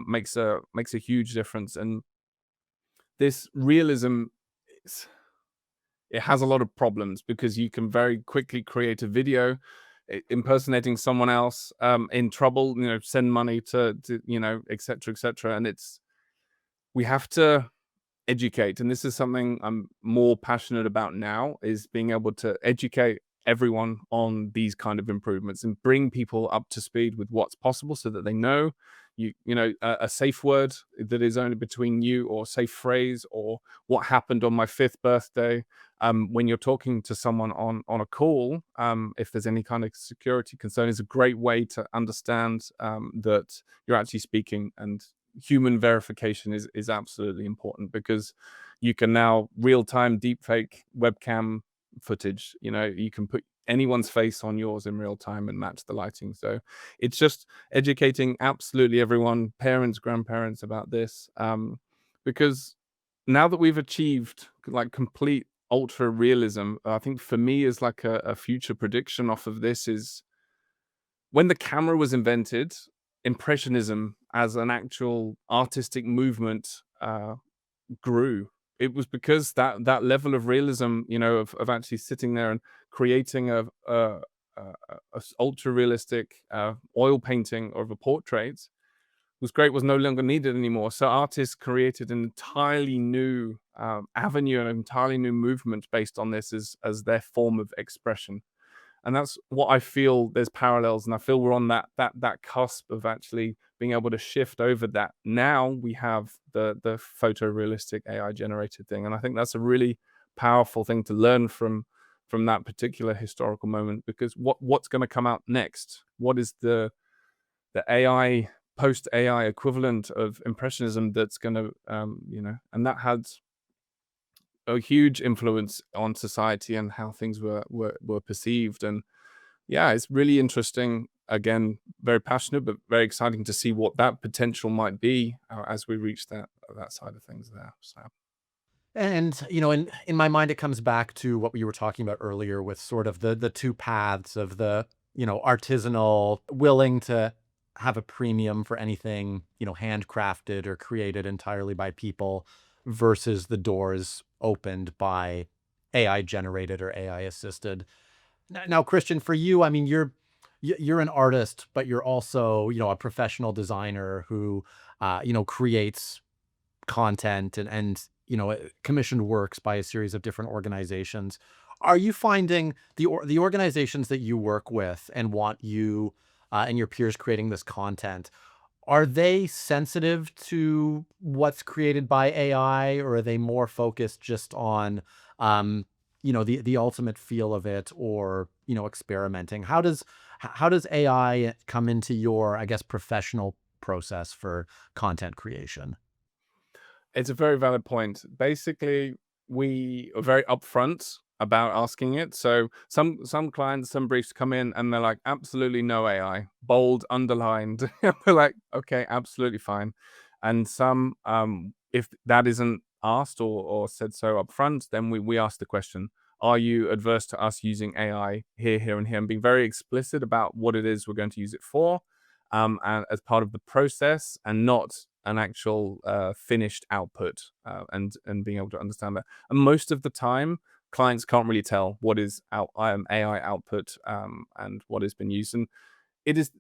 makes a huge difference. And this realism, is, it has a lot of problems, because you can very quickly create a video impersonating someone else, in trouble, send money to etc., etc. And we have to educate, and this is something I'm more passionate about now, is being able to educate everyone on these kind of improvements and bring people up to speed with what's possible, so that they know a safe word that is only between you, or safe phrase, or what happened on my 5th birthday. When you're talking to someone on a call, if there's any kind of security concern, is a great way to understand that you're actually speaking. And human verification is absolutely important, because you can now real-time deepfake webcam footage. You can put anyone's face on yours in real time and match the lighting. So it's just educating absolutely everyone, parents, grandparents, about this, because now that we've achieved like complete ultra realism, I think for me is like a future prediction off of this is, when the camera was invented, impressionism as an actual artistic movement grew. It was because that level of realism, of actually sitting there and creating a ultra realistic oil painting of a portrait was great, was no longer needed anymore. So artists created an entirely new avenue, an entirely new movement based on this as their form of expression. And that's what I feel there's parallels, and I feel we're on that cusp of actually being able to shift over that. Now we have the photorealistic AI generated thing, and I think that's a really powerful thing to learn from that particular historical moment, because what's going to come out next? What is the AI post AI equivalent of impressionism that's going to and that had a huge influence on society and how things were perceived. And yeah, it's really interesting. Again, very passionate, but very exciting to see what that potential might be as we reach that side of things there. So And, in my mind, it comes back to what we were talking about earlier with sort of the two paths of the, artisanal, willing to have a premium for anything, handcrafted or created entirely by people, versus the doors opened by AI generated or AI assisted. Now, Christian, for you, I mean, you're an artist, but you're also, a professional designer who, creates content and commissioned works by a series of different organizations. Are you finding the organizations that you work with and want you and your peers creating this content, are they sensitive to what's created by AI, or are they more focused just on the ultimate feel of it, or experimenting? How does AI come into your, I guess, professional process for content creation? it's a very valid point. Basically, we are very upfront about asking it. So some clients, some briefs come in and they're like, absolutely no AI, bold, underlined. We're like, okay, absolutely fine. And some, if that isn't asked or said so upfront, then we ask the question, are you adverse to us using AI here, here, and here, and being very explicit about what it is we're going to use it for, and as part of the process, and not an actual finished output, and being able to understand that. And most of the time, clients can't really tell what is AI output, and what has been used. And it is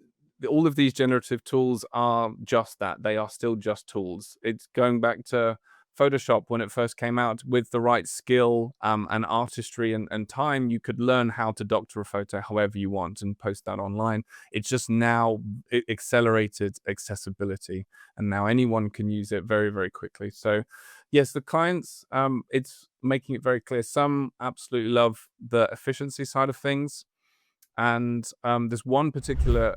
all of these generative tools are just that. They are still just tools. It's going back to Photoshop when it first came out. With the right skill, and artistry, and time, you could learn how to doctor a photo however you want and post that online. It's just now accelerated accessibility, and now anyone can use it very, very quickly. So yes, the clients, it's making it very clear. Some absolutely love the efficiency side of things, and there's one particular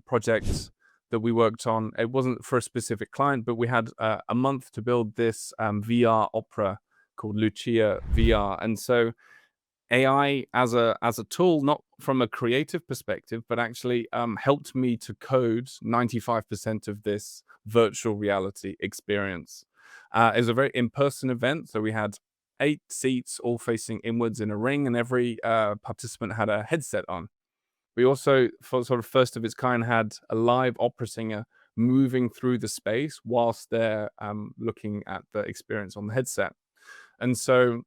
project that we worked on. It wasn't for a specific client, but we had a month to build this VR opera called Lucia VR. And so AI as a tool, not from a creative perspective, but actually helped me to code 95% of this virtual reality experience. It was a very in-person event, so we had 8 seats all facing inwards in a ring, and every participant had a headset on. We also, for sort of first of its kind, had a live opera singer moving through the space whilst they're looking at the experience on the headset. And so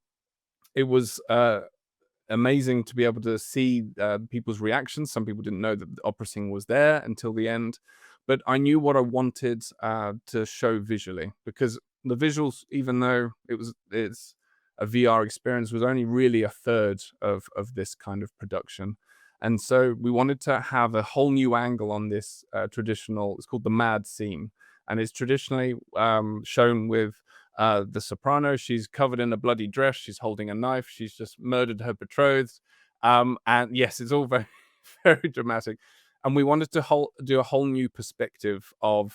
it was amazing to be able to see people's reactions. Some people didn't know that the opera singer was there until the end, but I knew what I wanted to show visually, because the visuals, even though it's a VR experience, was only really a third of this kind of production. And so we wanted to have a whole new angle on this traditional. It's called the mad scene, and it's traditionally shown with the soprano. She's covered in a bloody dress. She's holding a knife. She's just murdered her betrothed. And yes, it's all very, very dramatic. And we wanted to do a whole new perspective of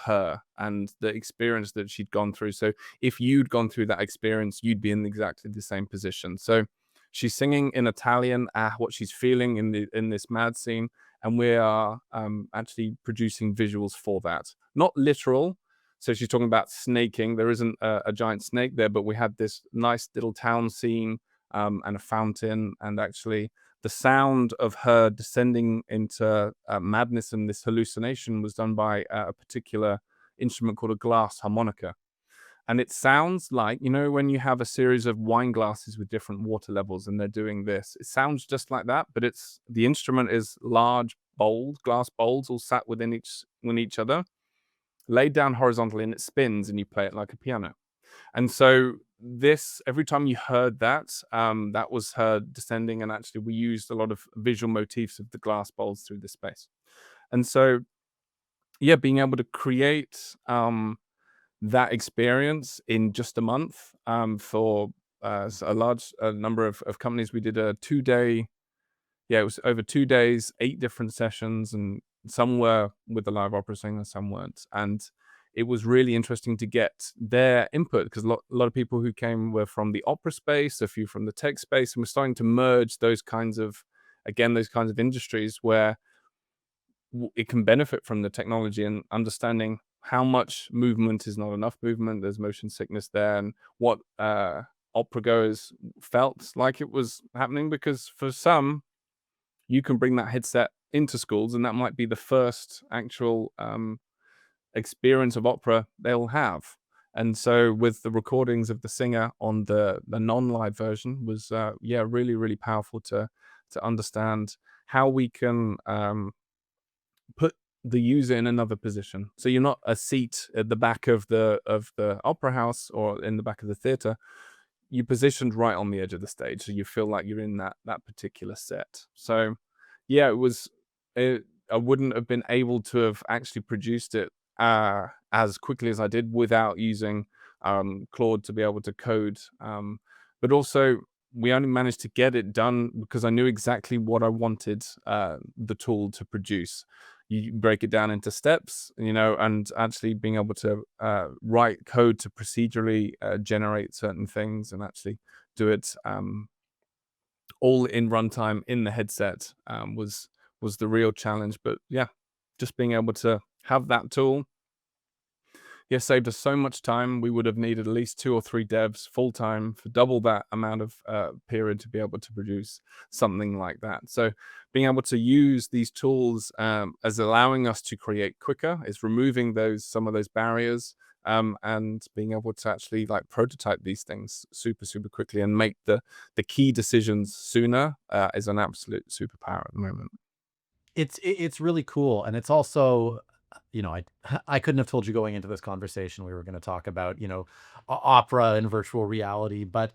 her and the experience that she'd gone through. So if you'd gone through that experience, you'd be in exactly the same position. So she's singing in Italian what she's feeling in this mad scene, and we are actually producing visuals for that. Not literal. So she's talking about snaking. There isn't a giant snake there, but we had this nice little town scene, and a fountain, and actually the sound of her descending into madness and this hallucination was done by a particular instrument called a glass harmonica. And it sounds like, when you have a series of wine glasses with different water levels and they're doing this, it sounds just like that, but the instrument is large glass bowls all sat within each other, laid down horizontally, and it spins and you play it like a piano. And so every time you heard that, that was her descending, and actually we used a lot of visual motifs of the glass bowls through the space. And so, yeah, being able to create that experience in just a month, for a large number of companies. We did a 2-day, it was over 2 days, 8 different sessions, and some were with the live opera singer, some weren't. And it was really interesting to get their input, because a lot of people who came were from the opera space, a few from the tech space, and we're starting to merge those kinds of industries where it can benefit from the technology, and understanding how much movement is not enough movement. There's motion sickness there, and what opera goers felt like it was happening, because for some, you can bring that headset into schools, and that might be the first actual experience of opera they'll have. And so with the recordings of the singer on the non-live version was really, really powerful to understand how we can put the user in another position. So you're not a seat at the back of the opera house or in the back of the theater. You're positioned right on the edge of the stage, so you feel like you're in that particular set. So yeah, I wouldn't have been able to have actually produced it as quickly as I did without using Claude to be able to code. But also, we only managed to get it done because I knew exactly what I wanted the tool to produce. You break it down into steps, and actually being able to write code to procedurally generate certain things, and actually do it all in runtime in the headset was the real challenge. But yeah, just being able to have that tool yeah, saved us so much time. We would have needed at least 2 or 3 devs full time for double that amount of period to be able to produce something like that. So being able to use these tools as allowing us to create quicker, is removing those some of those barriers, and being able to actually like prototype these things super quickly and make the key decisions sooner is an absolute superpower at the moment. It's really cool, and it's also, I I couldn't have told you going into this conversation we were going to talk about, opera and virtual reality, but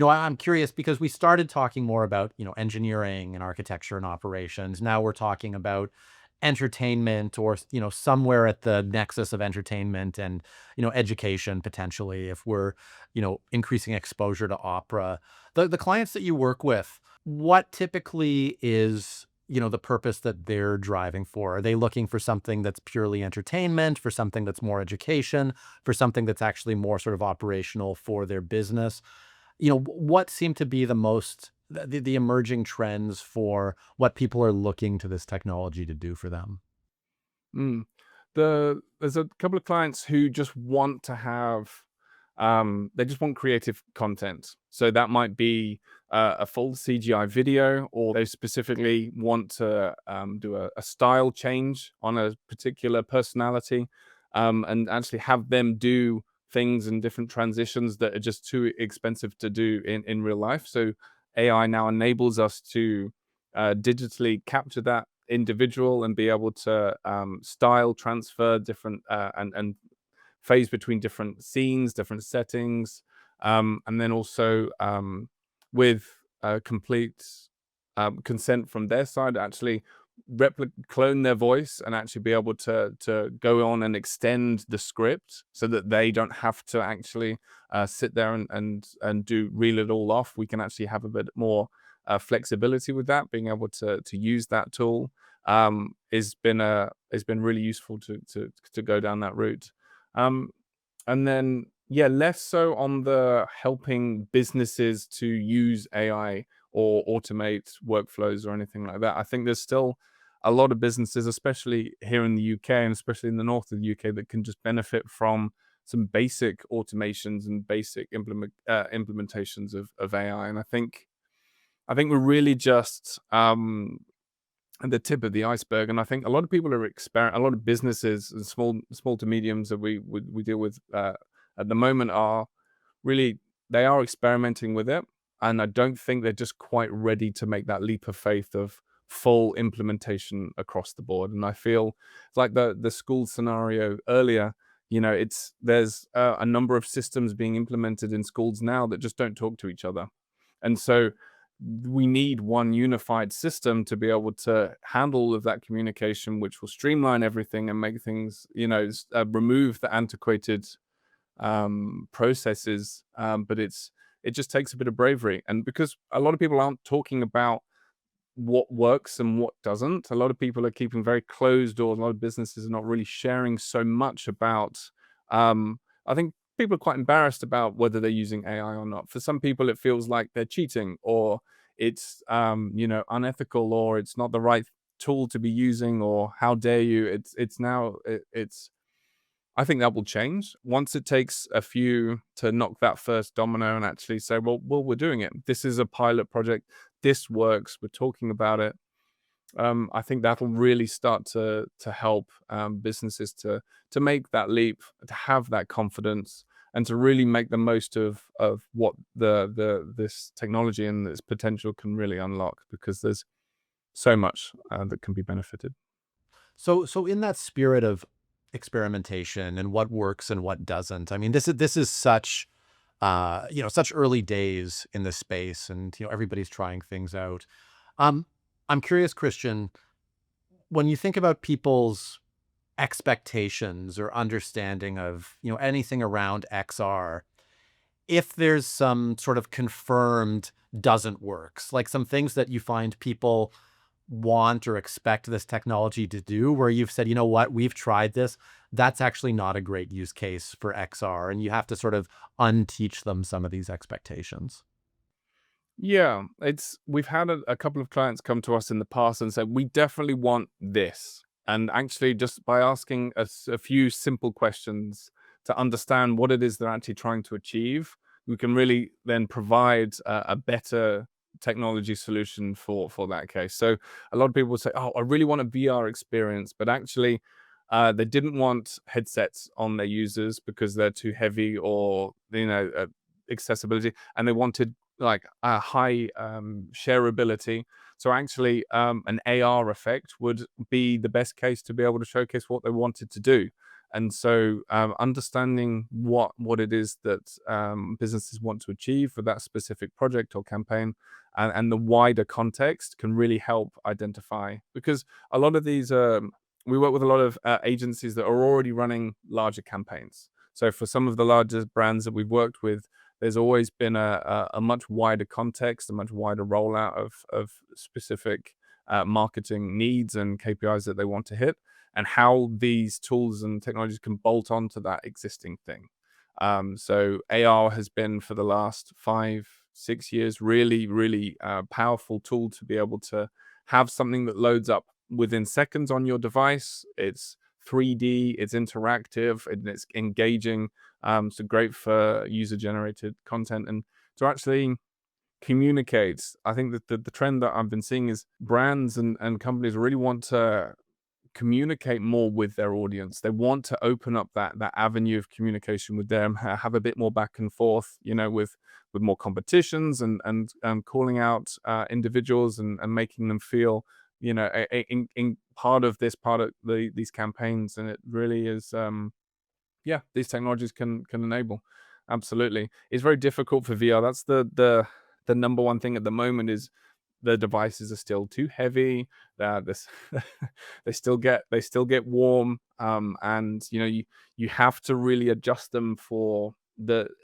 I'm curious because we started talking more about, engineering and architecture and operations. Now we're talking about entertainment, or somewhere at the nexus of entertainment and education, potentially, if we're increasing exposure to opera. The clients that you work with, what typically is the purpose that they're driving for? Are they looking for something that's purely entertainment, for something that's more education, for something that's actually more sort of operational for their business? What seem to be the emerging trends for what people are looking to this technology to do for them? Mm. There's a couple of clients who just want to have, they just want creative content. So that might be a full CGI video, or they specifically want to do a style change on a particular personality, and actually have them do things and different transitions that are just too expensive to do in real life. So AI now enables us to digitally capture that individual and be able to style transfer different and phase between different scenes, different settings, and then also with complete consent from their side, actually clone their voice and actually be able to go on and extend the script so that they don't have to actually sit there and do reel it all off. We can actually have a bit more flexibility with that. Being able to use that tool has been really useful to go down that route. Um, and then, yeah, less so on the helping businesses to use AI or automate workflows or anything like that. I think there's still a lot of businesses, especially here in the UK and especially in the north of the UK, that can just benefit from some basic automations and basic implementations of AI. And I think we're really just at the tip of the iceberg. And I think a lot of people are a lot of businesses and small to mediums that we deal with at the moment are really, they are experimenting with it, and I don't think they're just quite ready to make that leap of faith of full implementation across the board. And I feel it's like the school scenario earlier. There's a number of systems being implemented in schools now that just don't talk to each other, and so we need one unified system to be able to handle all of that communication, which will streamline everything and make things, remove the antiquated processes. But it just takes a bit of bravery, and because a lot of people aren't talking about what works and what doesn't, a lot of people are keeping very closed doors. A lot of businesses are not really sharing so much about. I think people are quite embarrassed about whether they're using AI or not. For some people, it feels like they're cheating, or it's unethical, or it's not the right tool to be using, or how dare you. It's I think that will change once it takes a few to knock that first domino and actually say, well, we're doing it. This is a pilot project. This works. We're talking about it. I think that'll really start to help businesses to make that leap, to have that confidence, and to really make the most of what the this technology and its potential can really unlock. Because there's so much that can be benefited. So in that spirit of experimentation and what works and what doesn't, I mean, this is such such early days in this space, and everybody's trying things out. Um, I'm curious, Christian, when you think about people's expectations or understanding of anything around XR, if there's some sort of confirmed doesn't works, like some things that you find people want or expect this technology to do, where you've said, what, we've tried this, that's actually not a great use case for XR, and you have to sort of unteach them some of these expectations. Yeah, we've had a couple of clients come to us in the past and said, we definitely want this. And actually, just by asking a few simple questions, to understand what it is they're actually trying to achieve, we can really then provide a better technology solution for that case. So a lot of people would say, "Oh, I really want a VR experience," but actually, they didn't want headsets on their users because they're too heavy or accessibility, and they wanted like a high shareability. So actually, an AR effect would be the best case to be able to showcase what they wanted to do. And so, understanding what it is that businesses want to achieve for that specific project or campaign, and the wider context can really help identify. Because a lot of these, we work with a lot of agencies that are already running larger campaigns. So for some of the largest brands that we've worked with, there's always been a much wider context, a much wider rollout of specific marketing needs and KPIs that they want to hit, and how these tools and technologies can bolt onto that existing thing. So AR has been for the last 5-6 years really, really powerful tool to be able to have something that loads up within seconds on your device. It's 3D, it's interactive, and it's engaging. So great for user generated content and to actually communicate. I think that the trend that I've been seeing is brands and companies really want to communicate more with their audience. They want to open up that avenue of communication with them, have a bit more back and forth, with more competitions and calling out individuals and making them feel, in part of these campaigns. And it really is, yeah, these technologies can enable. Absolutely, it's very difficult for VR. That's the number one thing at the moment is the devices are still too heavy. This they still get warm, and you have to really adjust them for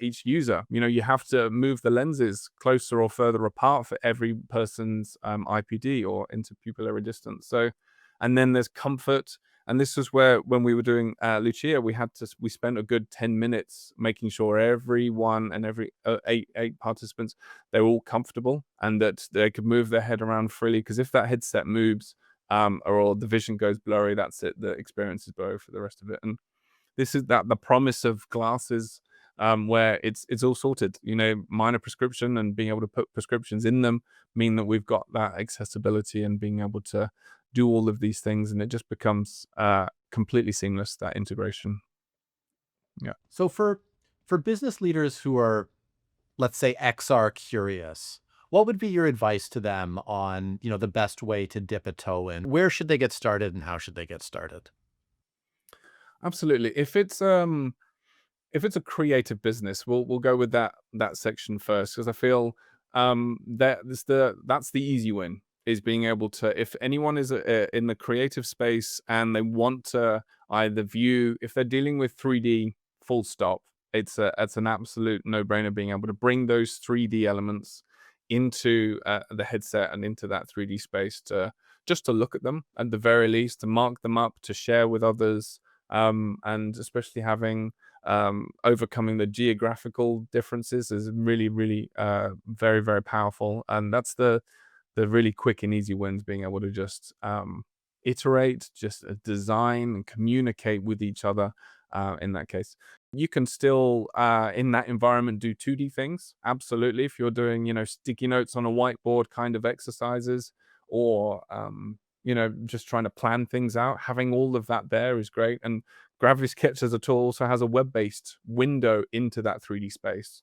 each user. You have to move the lenses closer or further apart for every person's IPD or interpupillary distance. So, and then there's comfort. And this was where, when we were doing Lucia, we spent a good 10 minutes making sure everyone and every eight participants, they're all comfortable and that they could move their head around freely. Because if that headset moves, or the vision goes blurry, that's it. The experience is blurry for the rest of it. And this is the promise of glasses, where it's all sorted. Minor prescription and being able to put prescriptions in them mean that we've got that accessibility and being able to do all of these things, and it just becomes completely seamless, that integration. Yeah. So for business leaders who are, let's say, XR curious, what would be your advice to them on, the best way to dip a toe in? Where should they get started and how should they get started? Absolutely. If it's a creative business, we'll go with that section first, because I feel that's the easy win, is being able to, if anyone is in the creative space and they want to either view, if they're dealing with 3D full stop, it's an absolute no-brainer being able to bring those 3D elements into the headset and into that 3D space, to just to look at them at the very least, to mark them up, to share with others, and especially having overcoming the geographical differences is really, really very, very powerful. And that's the really quick and easy wins, being able to just iterate, just design and communicate with each other. In that case, you can still in that environment do 2D things. Absolutely, if you're doing sticky notes on a whiteboard kind of exercises, or just trying to plan things out, having all of that there is great. And Gravity Sketch as a tool also has a web-based window into that 3D space,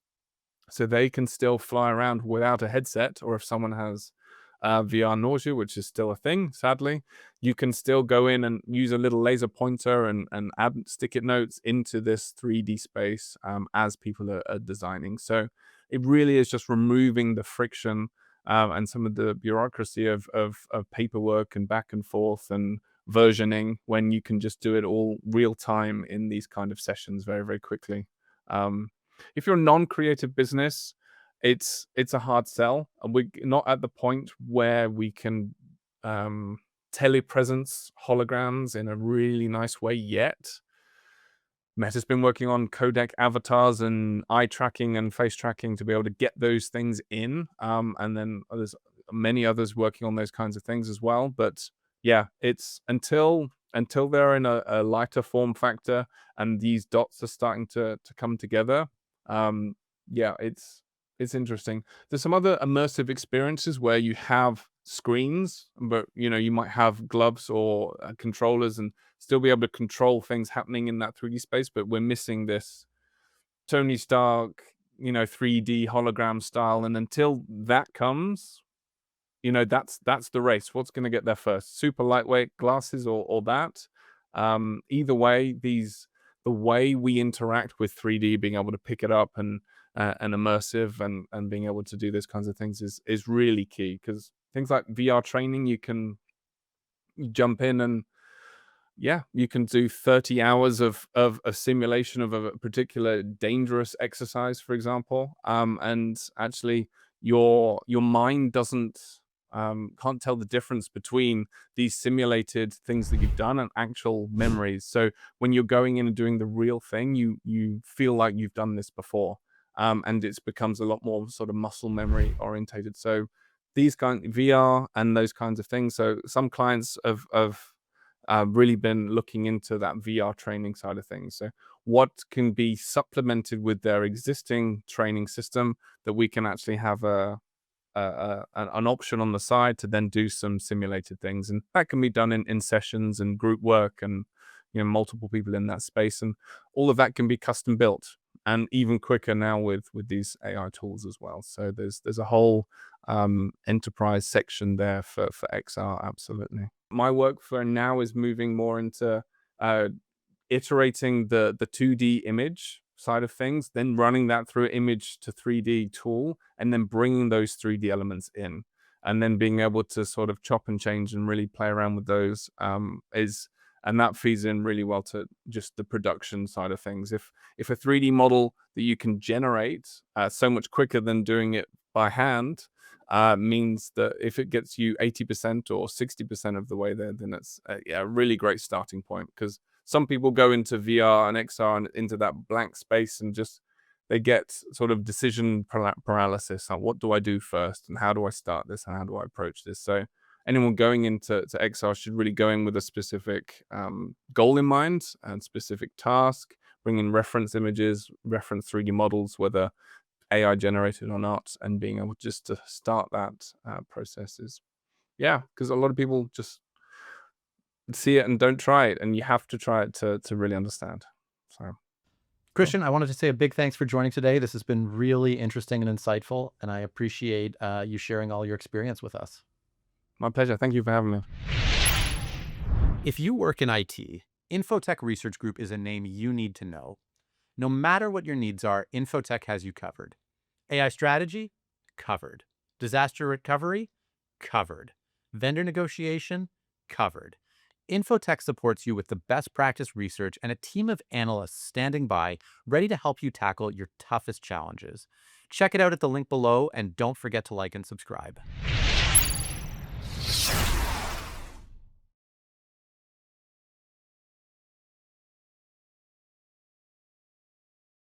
so they can still fly around without a headset. Or if someone has VR nausea, which is still a thing, sadly, you can still go in and use a little laser pointer and add stick it notes into this 3D space, as people are designing. So it really is just removing the friction, and some of the bureaucracy of paperwork and back and forth and versioning, when you can just do it all real time in these kind of sessions very, very quickly. If you're a non-creative business, it's a hard sell, and we're not at the point where we can telepresence holograms in a really nice way yet. Meta's been working on codec avatars and eye tracking and face tracking to be able to get those things in, and then there's many others working on those kinds of things as well. But yeah, it's until until they're in a lighter form factor and these dots are starting to come together. Yeah, it's interesting. There's some other immersive experiences where you have screens, but you might have gloves or controllers and still be able to control things happening in that 3D space, but we're missing this Tony Stark, 3D hologram style. And until that comes, that's the race. What's going to get there first? Super lightweight glasses or that? Either way, the way we interact with 3D, being able to pick it up and immersive and being able to do those kinds of things is really key, because things like VR training, you can jump in and yeah, you can do 30 hours of a simulation of a particular dangerous exercise, for example. And actually your mind doesn't can't tell the difference between these simulated things that you've done and actual memories. So when you're going in and doing the real thing, you feel like you've done this before. And it becomes a lot more sort of muscle memory orientated. So these kind VR and those kinds of things. So some clients have really been looking into that VR training side of things. So what can be supplemented with their existing training system that we can actually have an option on the side to then do some simulated things, and that can be done in sessions and group work and multiple people in that space, and all of that can be custom built and even quicker now with these AI tools as well. So there's a whole enterprise section there for XR. Absolutely. My work for now is moving more into iterating the 2D image side of things, then running that through image to 3D tool, and then bringing those 3D elements in, and then being able to sort of chop and change and really play around with those and that feeds in really well to just the production side of things. If a 3D model that you can generate so much quicker than doing it by hand means that if it gets you 80% or 60% of the way there, then it's a really great starting point, because some people go into VR and XR and into that blank space and just they get sort of decision paralysis. Like, what do I do first, and how do I start this, and how do I approach this? So anyone going into XR should really go in with a specific goal in mind and specific task, bring in reference images, reference 3D models, whether AI generated or not, and being able just to start that process is, yeah, because a lot of people just see it and don't try it, and you have to try it to really understand. So cool. Christian, I wanted to say a big thanks for joining today. This has been really interesting and insightful, and I appreciate you sharing all your experience with us. My pleasure. Thank you for having me. If you work in IT, Infotech Research Group is a name you need to know. No matter what your needs are, Infotech has you covered. AI strategy? Covered. Disaster recovery? Covered. Vendor negotiation? Covered. Infotech supports you with the best practice research and a team of analysts standing by, ready to help you tackle your toughest challenges. Check it out at the link below, and don't forget to like and subscribe.